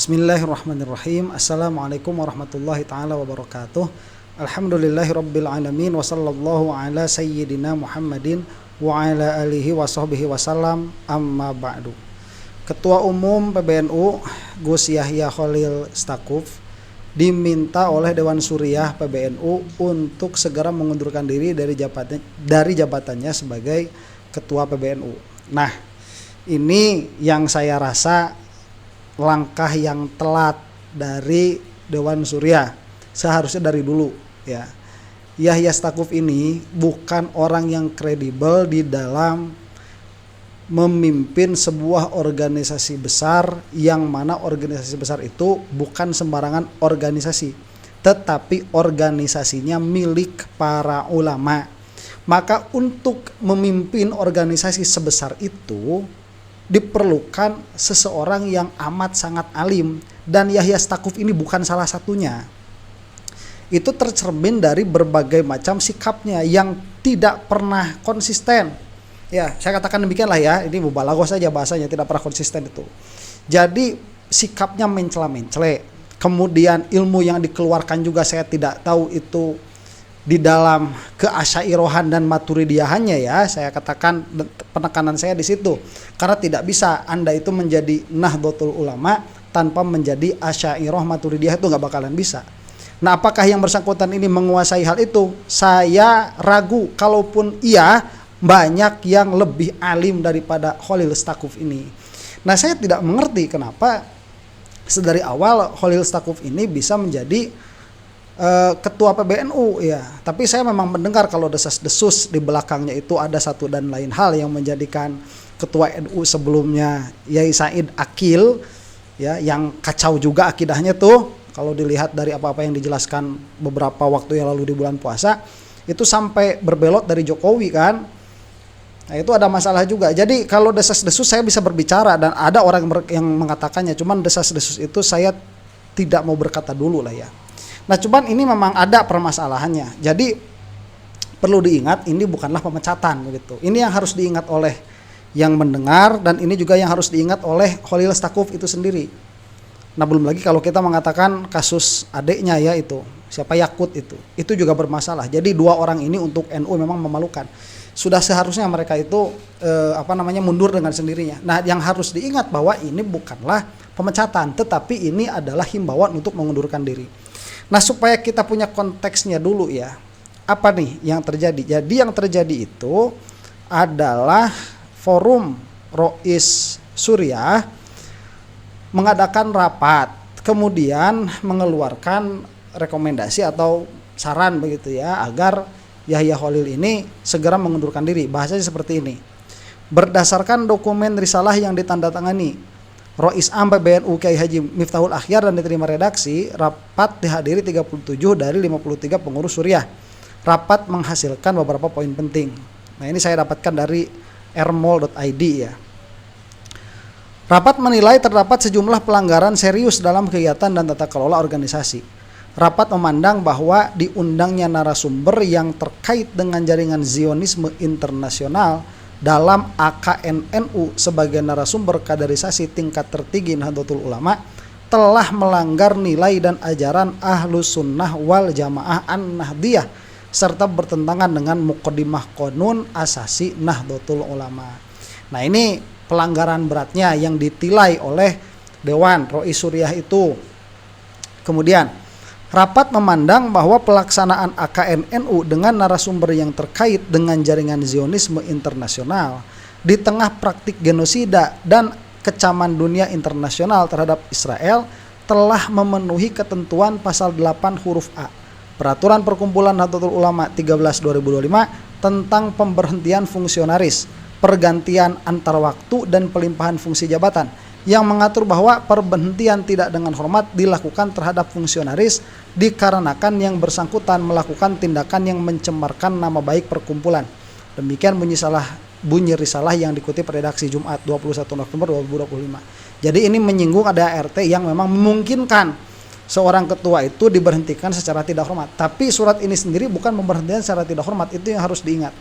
Bismillahirrahmanirrahim. Assalamualaikum warahmatullahi ta'ala wabarakatuh. Alhamdulillahirabbil alamin wa sallallahu ala sayyidina Muhammadin wa ala alihi wa sahbihi wasallam, amma ba'du. Ketua Umum PBNU Gus Yahya Khalil Stakuf diminta oleh Dewan Suriah PBNU untuk segera mengundurkan diri dari jabatannya sebagai Ketua PBNU. Nah, ini yang saya rasa langkah yang telat dari Dewan Suriah. Seharusnya dari dulu ya. Yahya Stakuf ini bukan orang yang kredibel di dalam memimpin sebuah organisasi besar, yang mana organisasi besar itu bukan sembarangan organisasi, tetapi organisasinya milik para ulama. Maka untuk memimpin organisasi sebesar itu diperlukan seseorang yang amat sangat alim, dan Yahya Stakuf ini bukan salah satunya. Itu tercermin dari berbagai macam sikapnya yang tidak pernah konsisten. Ya, saya katakan demikianlah ya, ini mubalaghah saja bahasanya, tidak pernah konsisten itu. Jadi sikapnya mencela-mencele, kemudian ilmu yang dikeluarkan juga saya tidak tahu itu di dalam keasyairohan dan maturidiyahannya ya, saya katakan penekanan saya di situ, karena tidak bisa Anda itu menjadi Nahdlatul Ulama tanpa menjadi asyairoh maturidiyah, itu nggak bakalan bisa. Nah, apakah yang bersangkutan ini menguasai hal itu? Saya ragu. Kalaupun iya, banyak yang lebih alim daripada Khalil Stakuf ini. Nah, saya tidak mengerti kenapa sedari awal Khalil Stakuf ini bisa menjadi ketua PBNU ya, tapi saya memang mendengar kalau desas-desus di belakangnya itu ada satu dan lain hal yang menjadikan ketua NU sebelumnya Yai Said Akil ya, yang kacau juga akidahnya tuh kalau dilihat dari apa-apa yang dijelaskan beberapa waktu yang lalu di bulan puasa, itu sampai berbelot dari Jokowi kan. Nah, itu ada masalah juga. Jadi kalau desas-desus saya bisa berbicara dan ada orang yang mengatakannya, cuman desas-desus itu saya tidak mau berkata dulu lah ya. Nah, cuman ini memang ada permasalahannya. Jadi perlu diingat, ini bukanlah pemecatan begitu. Ini yang harus diingat oleh yang mendengar, dan ini juga yang harus diingat oleh Khalil Stakuf itu sendiri. Nah, belum lagi kalau kita mengatakan kasus adiknya ya, itu siapa, Yakut itu juga bermasalah. Jadi dua orang ini untuk NU memang memalukan. Sudah seharusnya mereka itu mundur dengan sendirinya. Nah, yang harus diingat bahwa ini bukanlah pemecatan, tetapi ini adalah himbauan untuk mengundurkan diri. Nah, supaya kita punya konteksnya dulu ya, apa nih yang terjadi? Jadi yang terjadi itu adalah forum Rois Suriah mengadakan rapat, kemudian mengeluarkan rekomendasi atau saran begitu ya, agar Yahya Khalil ini segera mengundurkan diri. Bahasanya seperti ini: berdasarkan dokumen risalah yang ditandatangani Rois Am PBNU Kiai Haji Miftahul Akhyar dan diterima redaksi, rapat dihadiri 37 dari 53 pengurus Suriah. Rapat menghasilkan beberapa poin penting. Nah, ini saya dapatkan dari rmol.id ya. Rapat menilai terdapat sejumlah pelanggaran serius dalam kegiatan dan tata kelola organisasi. Rapat memandang bahwa diundangnya narasumber yang terkait dengan jaringan Zionisme internasional dalam AKNNU sebagai narasumber kaderisasi tingkat tertinggi Nahdlatul Ulama telah melanggar nilai dan ajaran Ahlus Sunnah wal Jamaah An-Nahdiyah serta bertentangan dengan Muqaddimah Qanun Asasi Nahdlatul Ulama. Nah, ini pelanggaran beratnya yang ditilai oleh Dewan Rois Suriah itu. Kemudian rapat memandang bahwa pelaksanaan AKNNU dengan narasumber yang terkait dengan jaringan Zionisme internasional di tengah praktik genosida dan kecaman dunia internasional terhadap Israel telah memenuhi ketentuan pasal 8 huruf A Peraturan Perkumpulan Nahdlatul Ulama 13/2025 tentang pemberhentian fungsionaris, pergantian antar waktu dan pelimpahan fungsi jabatan, yang mengatur bahwa pemberhentian tidak dengan hormat dilakukan terhadap fungsionaris dikarenakan yang bersangkutan melakukan tindakan yang mencemarkan nama baik perkumpulan. Demikian bunyi risalah yang dikutip redaksi Jumat 21 November 2025. Jadi ini menyinggung ada RT yang memang memungkinkan seorang ketua itu diberhentikan secara tidak hormat. Tapi surat ini sendiri bukan pemberhentian secara tidak hormat, itu yang harus diingat.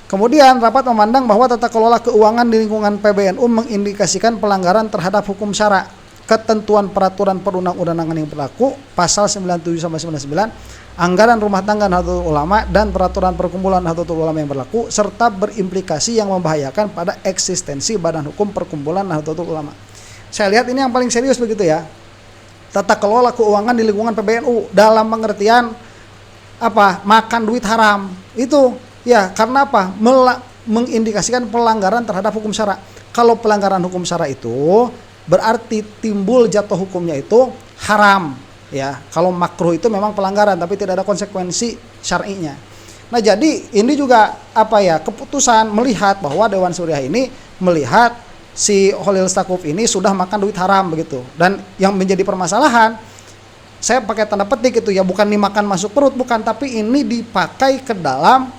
Kemudian rapat memandang bahwa tata kelola keuangan di lingkungan PBNU mengindikasikan pelanggaran terhadap hukum syara. ketentuan peraturan perundang-undangan yang berlaku, pasal 97 sampai 99, anggaran rumah tangga Nahdlatul Ulama dan peraturan perkumpulan Nahdlatul Ulama yang berlaku, serta berimplikasi yang membahayakan pada eksistensi badan hukum perkumpulan Nahdlatul Ulama. Saya lihat ini yang paling serius begitu ya. Tata kelola keuangan di lingkungan PBNU dalam pengertian apa? Makan duit haram. Itu ya karena apa? Mengindikasikan pelanggaran terhadap hukum syara. Kalau pelanggaran hukum syara itu berarti timbul jatuh hukumnya itu haram ya. Kalau makruh itu memang pelanggaran tapi tidak ada konsekuensi syar'inya. Nah, jadi ini juga apa ya? Keputusan melihat bahwa Dewan Suriah ini melihat si Khalil Stakuf ini sudah makan duit haram begitu. Dan yang menjadi permasalahan, saya pakai tanda petik itu ya, bukan dimakan masuk perut, bukan, tapi ini dipakai ke dalam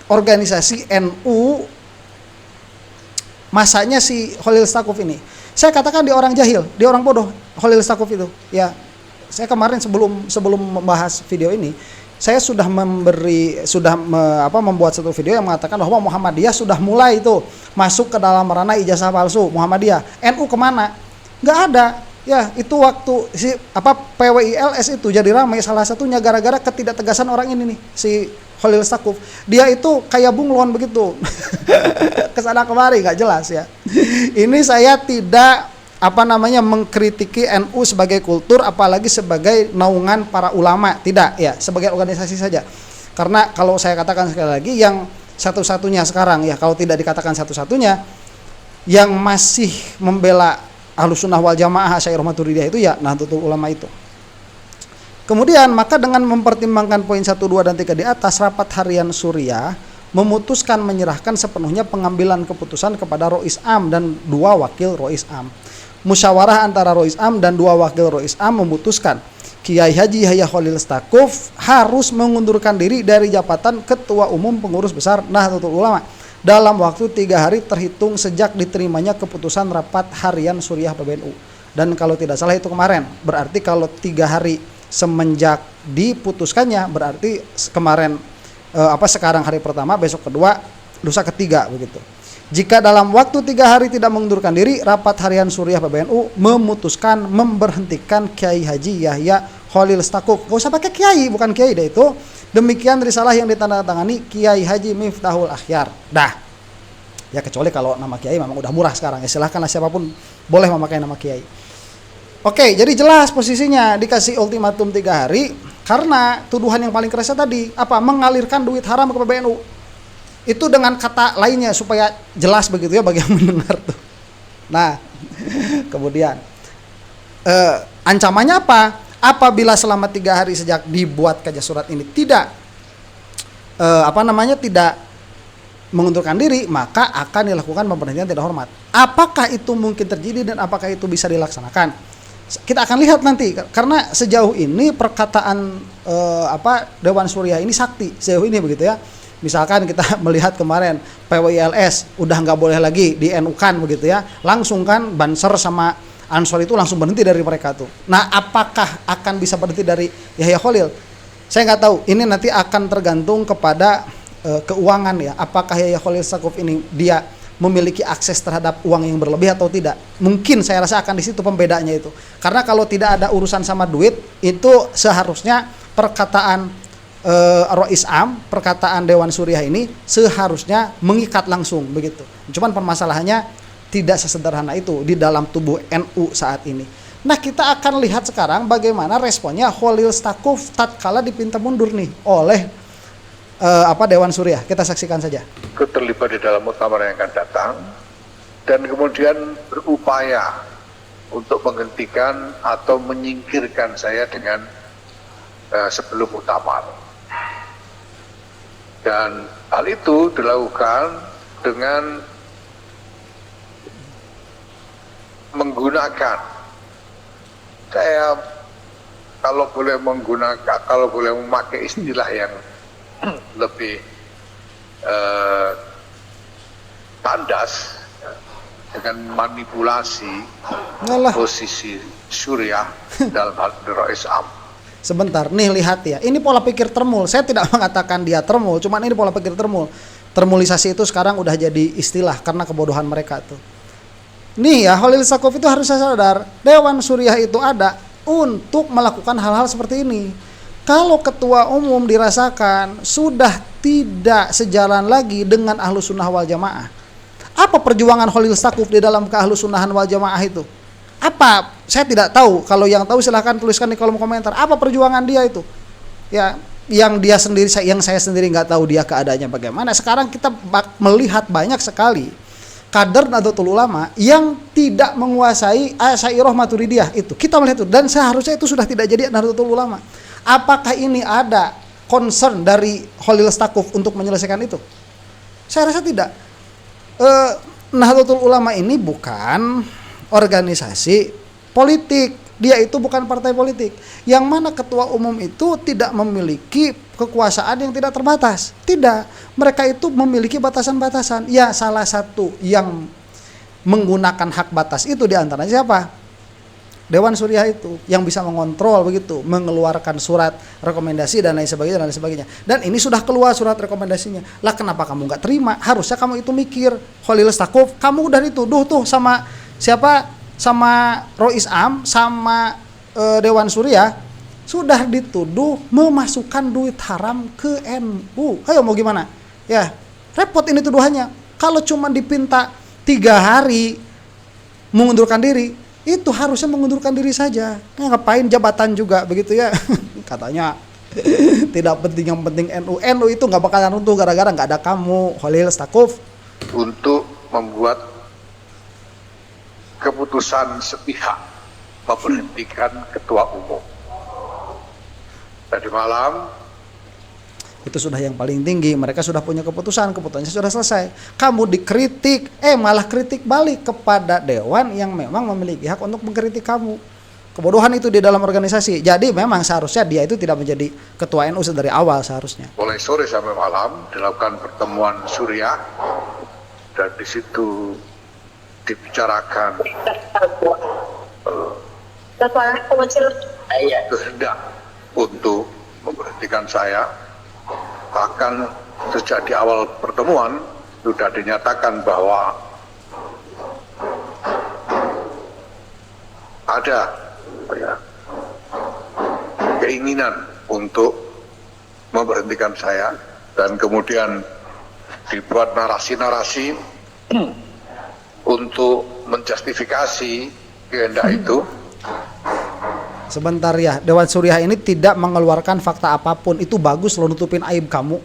organisasi NU masanya si Khalil Stakuf ini. Saya katakan dia orang jahil, dia orang bodoh, Khalil Stakuf itu. Ya, saya kemarin sebelum membahas video ini, saya sudah membuat satu video yang mengatakan bahwa Muhammadiyah sudah mulai itu masuk ke dalam ranah ijazah palsu Muhammadiyah. NU kemana? Nggak ada. Ya, itu waktu PWILS itu jadi ramai, salah satunya gara-gara ketidaktegasan orang ini nih, si Khalil Stakuf. Dia itu kayak bunglon begitu. Kesana kemari nggak jelas ya. Ini saya tidak mengkritiki NU sebagai kultur, apalagi sebagai naungan para ulama, tidak ya, sebagai organisasi saja. Karena kalau saya katakan sekali lagi, yang satu-satunya sekarang ya, kalau tidak dikatakan satu-satunya, yang masih membela Ahlussunnah wal Jamaah Asy'ariyah Maturidiyah itu ya Nahdlatul Ulama itu. Kemudian maka dengan mempertimbangkan poin 1, 2, dan 3 di atas, rapat harian Suriah memutuskan menyerahkan sepenuhnya pengambilan keputusan kepada Rois Am dan 2 wakil Rois Am. Musyawarah antara Rois Am dan 2 wakil Rois Am memutuskan Kiai Haji Yahya Khalil Stakuf harus mengundurkan diri dari jabatan Ketua Umum Pengurus Besar Nahdlatul Ulama dalam waktu 3 hari terhitung sejak diterimanya keputusan rapat harian Suriah PBNU. Dan kalau tidak salah itu kemarin, berarti kalau 3 hari semenjak diputuskannya, berarti kemarin sekarang hari pertama, besok kedua, lusa ketiga begitu. Jika dalam waktu 3 hari tidak mengundurkan diri, rapat harian Suriah PBNU memutuskan memberhentikan Kiai Haji Yahya Khalil Stakuf. Gak usah pakai Kiai, bukan Kiai deh itu. Demikian risalah yang ditandatangani Kiai Haji Miftahul Akhyar. Dah. Ya kecuali kalau nama Kiai memang udah murah sekarang ya, silahkanlah siapapun boleh memakai nama Kiai. Oke, jadi jelas posisinya, dikasih ultimatum 3 hari karena tuduhan yang paling keras tadi mengalirkan duit haram ke PBNU. Itu dengan kata lainnya supaya jelas begitu ya bagi yang mendengar tuh. Nah, kemudian ancamannya apa? Apabila selama 3 hari sejak dibuat kerja surat ini tidak tidak mengundurkan diri, maka akan dilakukan pemberhentian tidak hormat. Apakah itu mungkin terjadi dan apakah itu bisa dilaksanakan? Kita akan lihat nanti, karena sejauh ini perkataan Dewan Suriah ini sakti sejauh ini begitu ya. Misalkan kita melihat kemarin PWILS udah nggak boleh lagi di NU-kan begitu ya, langsung kan Banser sama Ansor itu langsung berhenti dari mereka tuh. Nah, apakah akan bisa berhenti dari Yahya Khalil? Saya nggak tahu. Ini nanti akan tergantung kepada keuangan ya. Apakah Yahya Khalil Stakuf ini dia memiliki akses terhadap uang yang berlebih atau tidak? Mungkin saya rasa akan di situ pembedanya itu. Karena kalau tidak ada urusan sama duit, itu seharusnya perkataan Rois Am, perkataan Dewan Suriah ini seharusnya mengikat langsung begitu. Cuman permasalahannya tidak sesederhana itu di dalam tubuh NU saat ini. Nah, kita akan lihat sekarang bagaimana responnya Khalil Stakuf tatkala dipinta mundur nih oleh Dewan Suriah. Kita saksikan saja. Terlibat di dalam muktamar yang akan datang dan kemudian berupaya untuk menghentikan atau menyingkirkan saya dengan sebelum muktamar. Dan hal itu dilakukan dengan menggunakan, saya kalau boleh memakai istilah yang lebih tandas, dengan manipulasi posisi Suriah dalam hal Rois Am. Sebentar, nih lihat ya, ini pola pikir termul. Saya tidak mengatakan dia termul, cuman ini pola pikir termul. Termulisasi itu sekarang udah jadi istilah karena kebodohan mereka tuh. nih ya, Khalil Stakuf itu harus sadar, Dewan Suriah itu ada untuk melakukan hal-hal seperti ini. Kalau ketua umum dirasakan sudah tidak sejalan lagi dengan Ahlus Sunnah wal Jamaah, apa perjuangan Khalil Stakuf di dalam Ahlus Sunnahan wal Jamaah itu? Apa? Saya tidak tahu. Kalau yang tahu silahkan tuliskan di kolom komentar. Apa perjuangan dia itu? Ya, yang dia sendiri, yang saya sendiri nggak tahu dia keadaannya bagaimana. Sekarang kita melihat banyak sekali kader Nahdlatul Ulama yang tidak menguasai Asy'ariyah Maturidiyah itu. Kita melihat itu, dan seharusnya itu sudah tidak jadi Nahdlatul Ulama. Apakah ini ada concern dari Khalil Stakuf untuk menyelesaikan itu? Saya rasa tidak. Nahdlatul Ulama ini bukan organisasi politik, dia itu bukan partai politik. Yang mana ketua umum itu tidak memiliki kekuasaan yang tidak terbatas. Tidak, mereka itu memiliki batasan-batasan. Ya, salah satu yang menggunakan hak batas itu diantaranya siapa? Dewan Suriah itu yang bisa mengontrol begitu, mengeluarkan surat rekomendasi dan lain sebagainya dan lain sebagainya. Dan ini sudah keluar surat rekomendasinya. Lah kenapa kamu nggak terima? Harusnya kamu itu mikir, Khalil Stakuf, kamu udah dituduh tuh sama siapa? Sama Rois Am, sama Dewan Suriah, sudah dituduh memasukkan duit haram ke NU. Ayo mau gimana? Ya, repot ini tuduhannya. Kalau cuma dipinta 3 hari mengundurkan diri, itu harusnya mengundurkan diri saja. Ngapain jabatan juga begitu ya? Katanya tidak penting, yang penting NU. NU itu nggak bakalan runtuh gara-gara nggak ada kamu, Khalil Stakuf. Untuk membuat keputusan sepihak memberhentikan ketua umum. Tadi malam Itu sudah yang paling tinggi. Mereka sudah punya keputusannya sudah selesai. Kamu dikritik, malah kritik balik kepada dewan yang memang memiliki hak untuk mengkritik kamu. Kebodohan itu di dalam organisasi. Jadi memang seharusnya dia itu tidak menjadi ketua NU dari awal seharusnya. mulai sore sampai malam dilakukan pertemuan Suriah, dan di situ dibicarakan kehendak untuk memberhentikan saya. Bahkan sejak di awal pertemuan sudah dinyatakan bahwa ada keinginan untuk memberhentikan saya, dan kemudian dibuat narasi-narasi untuk menjustifikasi kehendak itu. Sebentar ya, Dewan Suriah ini tidak mengeluarkan fakta apapun. Itu bagus lo nutupin aib kamu.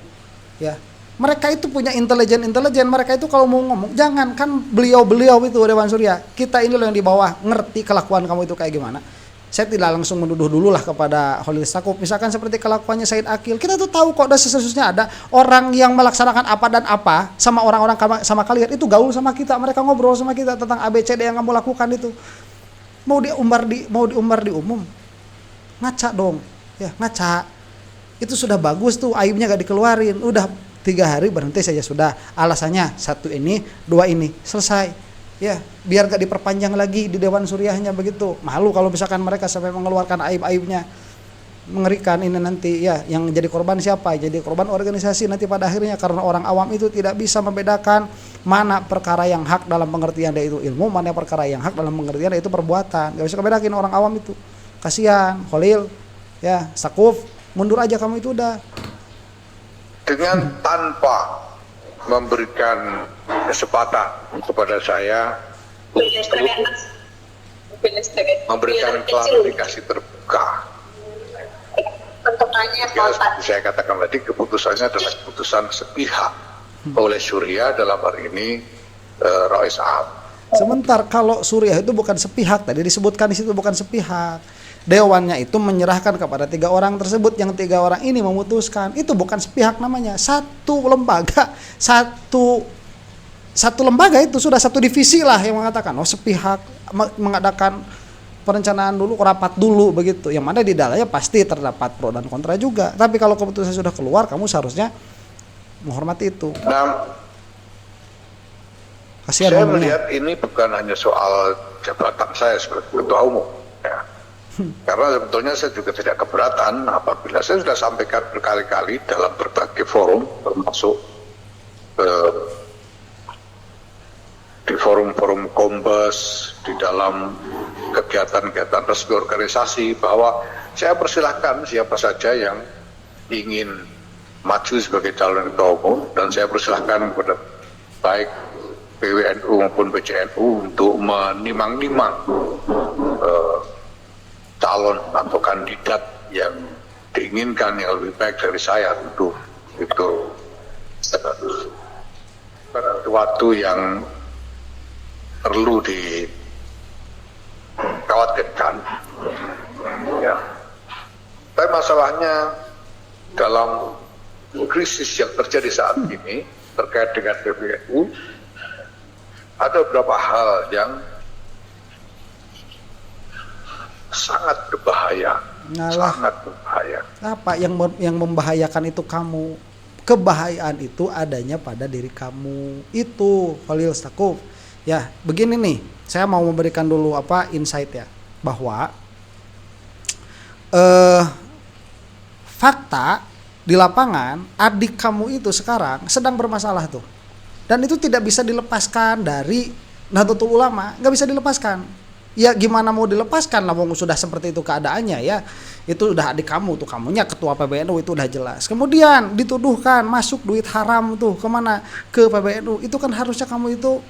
Ya. Mereka itu punya intelijen. Mereka itu kalau mau ngomong, jangan kan beliau itu Dewan Suriah. Kita ini loh yang di bawah ngerti kelakuan kamu itu kayak gimana. Saya tidak langsung menuduh dulu lah kepada Khalil Stakuf. Misalkan seperti kelakuannya Said Akil. Kita tuh tahu kok, dan sesusnya ada orang yang melaksanakan apa dan apa sama orang-orang sama kalian. Itu gaul sama kita. Mereka ngobrol sama kita tentang ABCD yang kamu lakukan itu. Mau diumbar di umum, ngaca dong, ya ngaca. Itu sudah bagus tuh, aibnya gak dikeluarin. Udah 3 hari berhenti saja sudah. Alasannya 1 ini, 2 ini, selesai. Ya, biar gak diperpanjang lagi di Dewan Suriahnya begitu. Malu kalau misalkan mereka sampai mengeluarkan aib-aibnya. Mengerikan ini nanti ya, yang jadi korban siapa? Jadi korban organisasi nanti pada akhirnya, karena orang awam itu tidak bisa membedakan mana perkara yang hak dalam pengertian dia itu ilmu, mana perkara yang hak dalam pengertian dia itu perbuatan. Gak bisa kebedakin orang awam itu. Kasihan Khalil, ya Stakuf, mundur aja kamu itu udah. Dengan tanpa memberikan kesempatan kepada saya untuk memberikan klarifikasi terbuka. Ya, seperti saya katakan tadi, keputusannya adalah keputusan sepihak oleh Suriah, dalam hal ini Rois Am. Sebentar, kalau Suriah itu bukan sepihak, tadi disebutkan di situ bukan sepihak. Dewannya itu menyerahkan kepada 3 orang tersebut, yang 3 orang ini memutuskan. Itu bukan sepihak namanya, satu lembaga, satu lembaga itu sudah satu divisi lah yang mengatakan sepihak, mengadakan perencanaan dulu, rapat dulu begitu. Yang mana di dalamnya pasti terdapat pro dan kontra juga. Tapi kalau keputusan sudah keluar, kamu seharusnya menghormati itu. Nah, Kasihan saya ngomongnya. melihat ini bukan hanya soal jabatan saya sebagai ketua umum, ya. Karena sebetulnya saya juga tidak keberatan apabila saya sudah sampaikan berkali-kali dalam berbagai forum, termasuk di forum-forum Kombes, di dalam kegiatan-kegiatan resmi organisasi, bahwa saya persilahkan siapa saja yang ingin maju sebagai calon ketua umum, dan saya persilahkan kepada baik PWNU maupun PCNU untuk menimang-nimang calon atau kandidat yang diinginkan yang lebih baik dari saya. Tentu itu sesuatu yang perlu dikhawatirkan, ya. Tapi masalahnya dalam krisis yang terjadi saat ini terkait dengan PBNU, ada beberapa hal yang sangat berbahaya. Sangat berbahaya. Apa yang membahayakan itu kamu? Kebahayaan itu adanya pada diri kamu. Itu Khalil Stakuf. Ya, begini nih. Saya mau memberikan dulu insight ya, bahwa fakta di lapangan adik kamu itu sekarang sedang bermasalah tuh. Dan itu tidak bisa dilepaskan dari Nahdlatul Ulama, nggak bisa dilepaskan. Ya gimana mau dilepaskan lah, sudah seperti itu keadaannya ya. Itu udah adik kamu tuh, kamunya ketua PBNU, itu udah jelas. Kemudian dituduhkan masuk duit haram tuh kemana? Ke PBNU. Itu kan harusnya kamu itu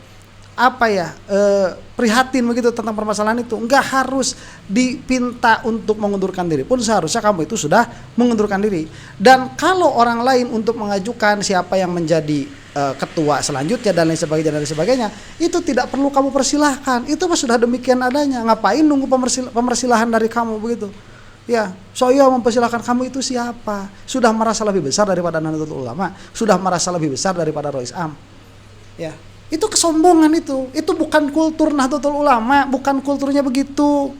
prihatin begitu tentang permasalahan itu. Nggak harus dipinta untuk mengundurkan diri pun seharusnya kamu itu sudah mengundurkan diri. Dan kalau orang lain untuk mengajukan siapa yang menjadi ketua selanjutnya dan lain sebagainya, itu tidak perlu kamu persilahkan. Itu sudah demikian adanya. Ngapain nunggu pemersilahan dari kamu begitu? Ya, saya mempersilahkan kamu itu siapa? Sudah merasa lebih besar daripada Nahdlatul Ulama, sudah merasa lebih besar daripada Rois Am. Ya, itu kesombongan itu. Itu bukan kultur Nahdlatul Ulama, bukan kulturnya begitu.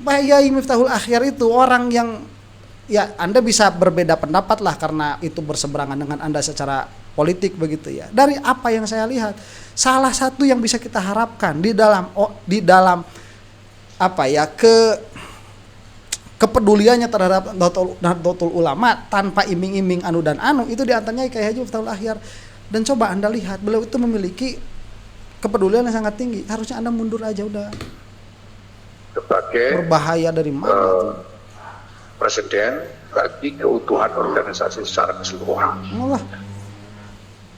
Yai Miftahul Akhyar itu orang yang, ya Anda bisa berbeda pendapat lah karena itu berseberangan dengan Anda secara politik begitu ya. Dari apa yang saya lihat, salah satu yang bisa kita harapkan di dalam kepeduliannya terhadap Nahdlatul Ulama tanpa iming-iming anu dan anu, itu diantaranya Kiai Haji Miftahul Akhyar. Dan coba Anda lihat, beliau itu memiliki kepedulian yang sangat tinggi. Harusnya Anda mundur aja udah. Sebagai berbahaya dari mana tuh? Presiden bagi keutuhan organisasi secara keseluruhan.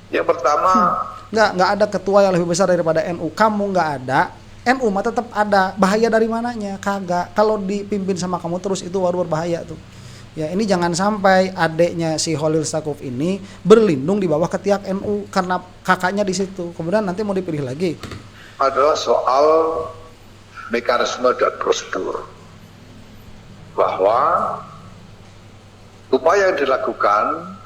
Yang pertama, nggak ada ketua yang lebih besar daripada NU. Kamu nggak ada, NU mah tetap ada. Bahaya dari mananya? Kagak. Kalau dipimpin sama kamu terus itu baru berbahaya tuh. Ya, ini jangan sampai adeknya si Khalil Stakuf ini berlindung di bawah ketiak NU karena kakaknya di situ. Kemudian nanti mau dipilih lagi. Adalah soal mekanisme dan prosedur. Bahwa upaya yang dilakukan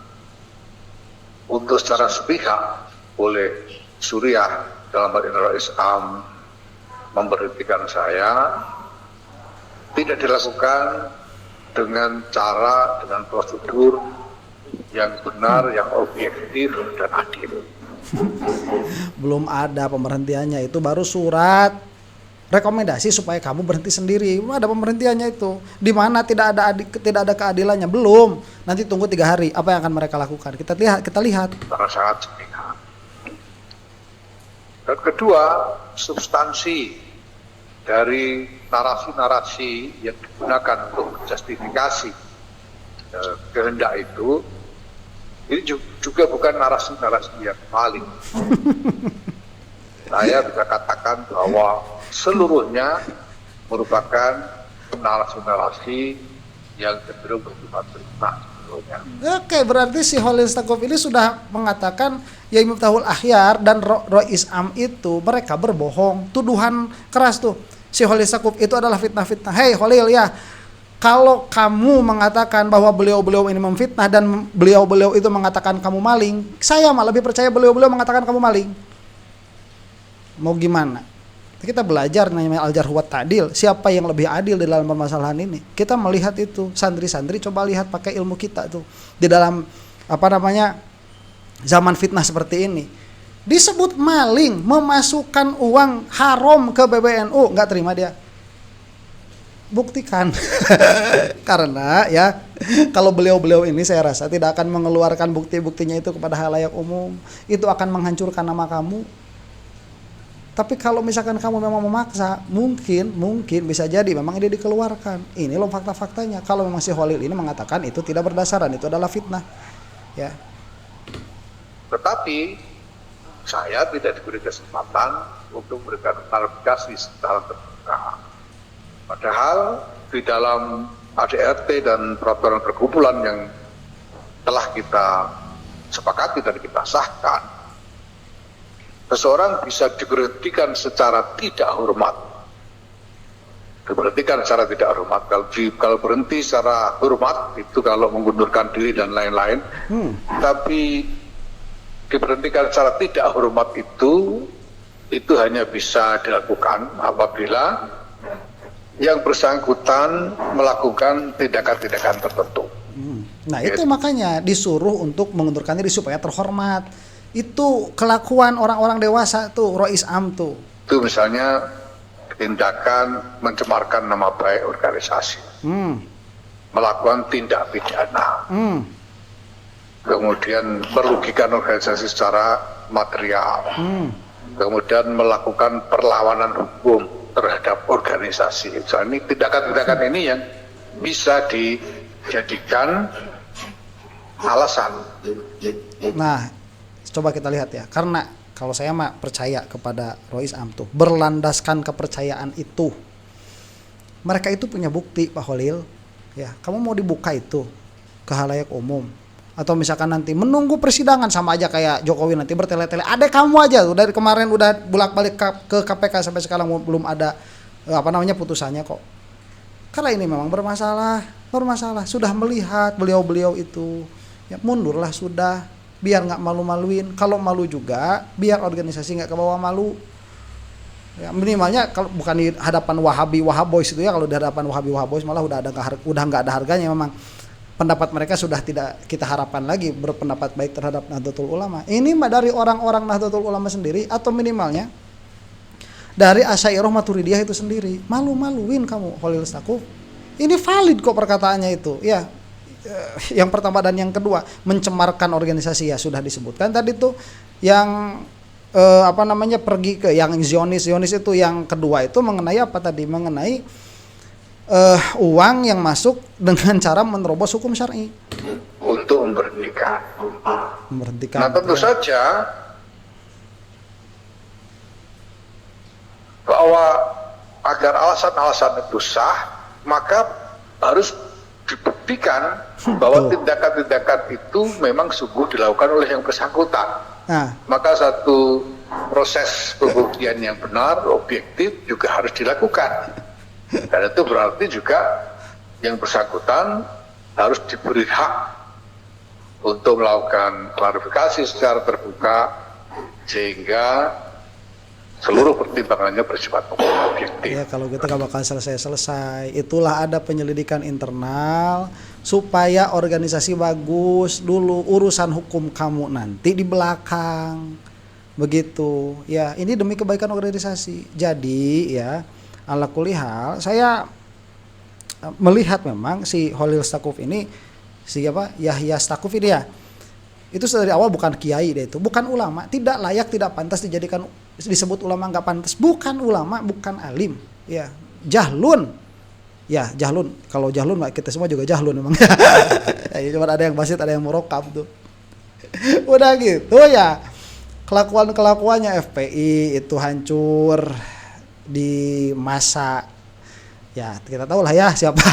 untuk secara sepihak oleh Suriah dalam hal ini Rois Am memberhentikan saya tidak dilakukan dengan cara, dengan prosedur yang benar, yang objektif dan adil. Belum ada pemberhentiannya, itu baru surat rekomendasi supaya kamu berhenti sendiri. Belum ada pemberhentiannya itu. Di mana tidak ada keadilannya, belum. Nanti tunggu 3 hari apa yang akan mereka lakukan. Kita lihat. Karena sangat sepihak. Dan kedua, substansi dari narasi-narasi yang digunakan untuk justifikasi kehendak itu, ini juga bukan narasi-narasi yang paling. Saya bisa katakan bahwa seluruhnya merupakan narasi-narasi yang cenderung bersifat fitnah. Oke, berarti si Khalil Stakuf ini sudah mengatakan Yai Miftahul Akhyar dan Rois Am itu mereka berbohong. Tuduhan keras tuh. Si Khalil Stakuf itu adalah fitnah-fitnah. Hei Khalil ya, kalau kamu mengatakan bahwa beliau-beliau ini memfitnah dan beliau-beliau itu mengatakan kamu maling, saya malah lebih percaya beliau-beliau mengatakan kamu maling. Mau gimana? Kita belajar namanya al-jarh wa ta'dil, siapa yang lebih adil di dalam permasalahan ini. Kita melihat itu, santri-santri coba lihat pakai ilmu kita tuh di dalam zaman fitnah seperti ini. Disebut maling, memasukkan uang haram ke PBNU, nggak terima dia. Buktikan. Karena ya kalau beliau-beliau ini saya rasa tidak akan mengeluarkan bukti-buktinya itu kepada halayak umum. Itu akan menghancurkan nama kamu. Tapi kalau misalkan kamu memang memaksa, mungkin bisa jadi memang dia dikeluarkan. Ini loh fakta-faktanya. Kalau memang si Khalil ini mengatakan itu tidak berdasar dan itu adalah fitnah. Ya. Tetapi saya tidak diberi kesempatan untuk memberikan klarifikasi secara terbuka. Padahal di dalam ADRT dan peraturan perkumpulan yang telah kita sepakati dan kita sahkan, seseorang bisa diberhentikan secara tidak hormat. Diberhentikan secara tidak hormat. Kalau berhenti secara hormat itu kalau mengundurkan diri dan lain-lain. Tapi diberhentikan secara tidak hormat itu hanya bisa dilakukan apabila yang bersangkutan melakukan tindakan-tindakan tertentu. Nah itu makanya disuruh untuk mengundurkan diri supaya terhormat. Itu kelakuan orang-orang dewasa tuh, Rois Am tuh. Itu misalnya tindakan mencemarkan nama baik organisasi, melakukan tindak pidana, kemudian merugikan organisasi secara material, kemudian melakukan perlawanan hukum terhadap organisasi. So, ini tindakan-tindakan ini yang bisa dijadikan alasan. Nah, coba kita lihat ya, karena kalau saya mah percaya kepada Rois Am tuh, berlandaskan kepercayaan itu. Mereka itu punya bukti, Pak Khalil. Ya, kamu mau dibuka itu ke khalayak umum, atau misalkan nanti menunggu persidangan, sama aja kayak Jokowi nanti bertele-tele. Ada kamu aja tuh dari kemarin udah bolak-balik ke KPK sampai sekarang belum ada putusannya kok. Karena ini memang bermasalah. Sudah melihat beliau-beliau itu, ya mundurlah sudah. Biar nggak malu-maluin. Kalau malu juga, biar organisasi nggak kebawa malu. Ya, minimalnya kalau bukan di hadapan Wahabois itu ya, kalau di hadapan Wahabois malah udah nggak ada harganya. Memang pendapat mereka sudah tidak kita harapkan lagi berpendapat baik terhadap Nahdlatul Ulama. Ini dari orang-orang Nahdlatul Ulama sendiri, atau minimalnya dari Asy'ariyah Maturidiyah itu sendiri. Malu-maluin kamu, Khalil Stakuf. Ini valid kok perkataannya itu. Ya. Yang pertama dan yang kedua, mencemarkan organisasi ya sudah disebutkan tadi tuh. Yang pergi ke yang Zionis itu, yang kedua itu mengenai apa tadi? Mengenai uang yang masuk dengan cara menerobos hukum syar'i untuk memberhentikan. Nah, tentu saja bahwa agar alasan-alasan itu sah, maka harus dibuktikan bahwa tindakan-tindakan itu memang sungguh dilakukan oleh yang bersangkutan. Maka satu proses pembuktian yang benar, objektif juga harus dilakukan. Dan itu berarti juga yang bersangkutan harus diberi hak untuk melakukan klarifikasi secara terbuka, sehingga seluruh pertimbangannya bersifat objektif. Ya, kalau kita gak bakal selesai. Itulah ada penyelidikan internal supaya organisasi bagus dulu, urusan hukum kamu nanti di belakang. Begitu. Ya, ini demi kebaikan organisasi. Jadi, ya, ala kulli hal, saya melihat memang si Khalil Stakuf ini, Yahya Stakuf ini ya, itu dari awal bukan kiai dia itu, bukan ulama, tidak layak, tidak pantas dijadikan disebut ulama, nggak pantas, bukan ulama, bukan alim, ya jahlun, kalau jahlun kita semua juga jahlun memang. Cuma ada yang basit, ada yang murokab tuh. Udah gitu ya, kelakuannya FPI itu hancur di masa, ya kita tahu lah ya siapa.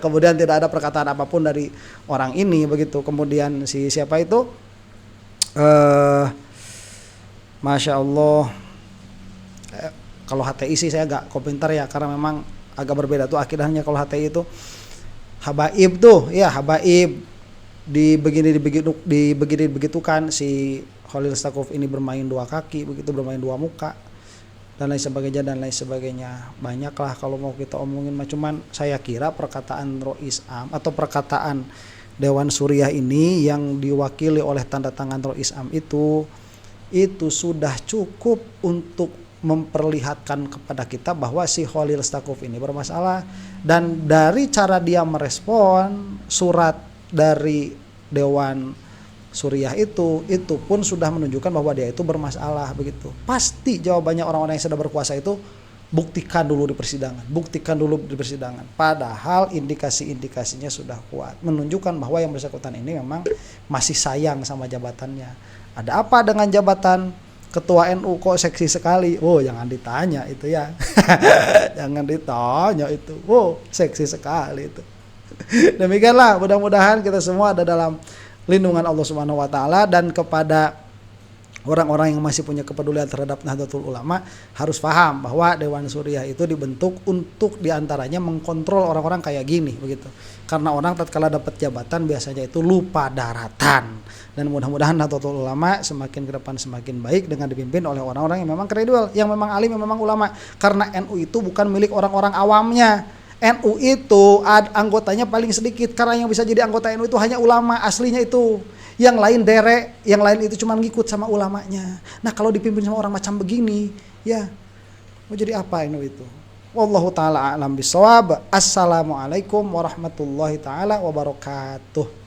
Kemudian tidak ada perkataan apapun dari orang ini begitu. Kemudian si siapa itu, Masya Allah, kalau HTI sih saya agak komentar ya, karena memang agak berbeda tuh akidahnya. Kalau HTI itu habaib tuh, ya habaib begitukan si Khalil Stakuf ini bermain dua kaki begitu, bermain dua muka dan lain sebagainya. Banyaklah kalau mau kita omongin, cuman saya kira perkataan Rois Am atau perkataan Dewan Suriah ini yang diwakili oleh tanda tangan Rois Am itu sudah cukup untuk memperlihatkan kepada kita bahwa si Khalil Stakuf ini bermasalah. Dan dari cara dia merespon surat dari Dewan Suriah itu pun sudah menunjukkan bahwa dia itu bermasalah begitu. Pasti jawabannya orang-orang yang sudah berkuasa itu buktikan dulu di persidangan. Padahal indikasi-indikasinya sudah kuat menunjukkan bahwa yang bersangkutan ini memang masih sayang sama jabatannya. Ada apa dengan jabatan ketua NU kok seksi sekali? Oh, jangan ditanya itu ya. Jangan ditanya itu. Oh, seksi sekali itu. Demikianlah, mudah-mudahan kita semua ada dalam lindungan Allah Subhanahu wa taala, dan kepada orang-orang yang masih punya kepedulian terhadap Nahdlatul Ulama harus paham bahwa Dewan Suriah itu dibentuk untuk diantaranya mengkontrol orang-orang kayak gini begitu. Karena orang tatkala dapat jabatan biasanya itu lupa daratan. Dan mudah-mudahan Nahdlatul Ulama semakin ke depan semakin baik dengan dipimpin oleh orang-orang yang memang kredibel, yang memang alim, yang memang ulama. Karena NU itu bukan milik orang-orang awamnya. NU itu anggotanya paling sedikit, karena yang bisa jadi anggota NU itu hanya ulama aslinya itu. Yang lain derek, yang lain itu cuma ngikut sama ulamanya. Nah, kalau dipimpin sama orang macam begini, ya mau jadi apa NU itu? Wallahu taala a'lam bishawab. Assalamualaikum warahmatullahi taala wabarakatuh.